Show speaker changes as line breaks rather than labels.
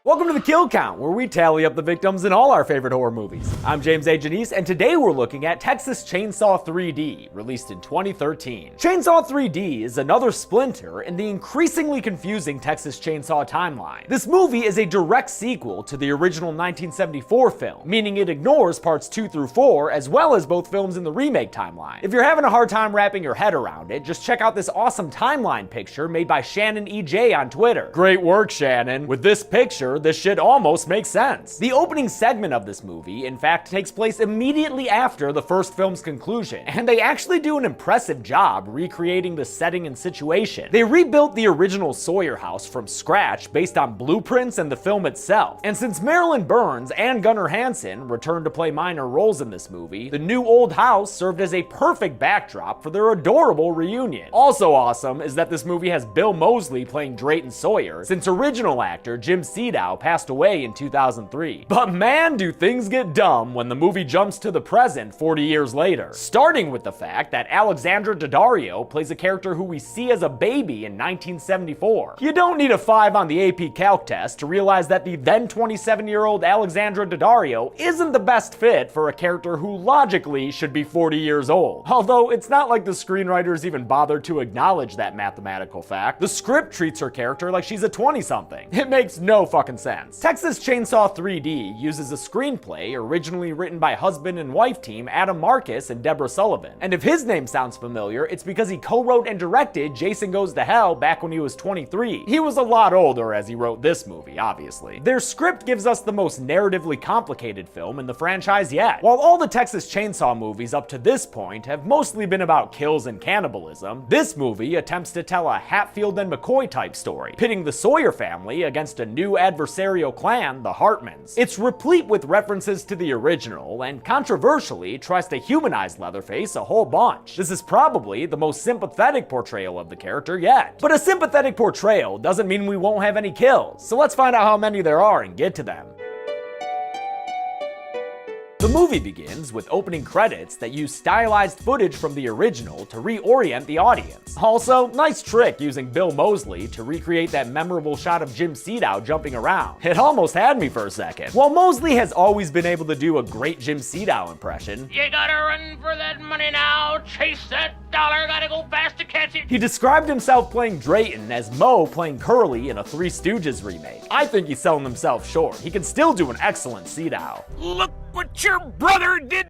Welcome to the Kill Count, where we tally up the victims in all our favorite horror movies. I'm James A. Janice, and today we're looking at Texas Chainsaw 3D, released in 2013. Chainsaw 3D is another splinter in the increasingly confusing Texas Chainsaw timeline. This movie is a direct sequel to the original 1974 film, meaning it ignores parts 2 through 4, as well as both films in the remake timeline. If you're having a hard time wrapping your head around it, just check out this awesome timeline picture made by Shannon EJ on Twitter. Great work, Shannon. With this picture, this shit almost makes sense. The opening segment of this movie, in fact, takes place immediately after the first film's conclusion, and they actually do an impressive job recreating the setting and situation. They rebuilt the original Sawyer house from scratch based on blueprints and the film itself. And since Marilyn Burns and Gunnar Hansen returned to play minor roles in this movie, the new old house served as a perfect backdrop for their adorable reunion. Also awesome is that this movie has Bill Moseley playing Drayton Sawyer, since original actor Jim Seedow passed away in 2003. But man, do things get dumb when the movie jumps to the present 40 years later. Starting with the fact that Alexandra Daddario plays a character who we see as a baby in 1974. You don't need a 5 on the AP Calc test to realize that the then 27-year-old Alexandra Daddario isn't the best fit for a character who logically should be 40 years old. Although it's not like the screenwriters even bothered to acknowledge that mathematical fact. The script treats her character like she's a 20-something. It makes no fucking sense. Texas Chainsaw 3D uses a screenplay originally written by husband and wife team Adam Marcus and Deborah Sullivan. And if his name sounds familiar, it's because he co-wrote and directed Jason Goes to Hell back when he was 23. He was a lot older as he wrote this movie, obviously. Their script gives us the most narratively complicated film in the franchise yet. While all the Texas Chainsaw movies up to this point have mostly been about kills and cannibalism, this movie attempts to tell a Hatfield and McCoy type story, pitting the Sawyer family against a new adversarial clan, the Hartmans. It's replete with references to the original, and controversially tries to humanize Leatherface a whole bunch. This is probably the most sympathetic portrayal of the character yet. But a sympathetic portrayal doesn't mean we won't have any kills, so let's find out how many there are and get to them. The movie begins with opening credits that use stylized footage from the original to reorient the audience. Also, nice trick using Bill Moseley to recreate that memorable shot of Jim Seedow jumping around. It almost had me for a second. While Moseley has always been able to do a great Jim Seedow impression,
"You gotta run for that money now, chase that dollar, gotta go fast to catch it,"
he described himself playing Drayton as Moe playing Curly in a Three Stooges remake. I think he's selling himself short. He can still do an excellent Seedow.
"Look what your brother did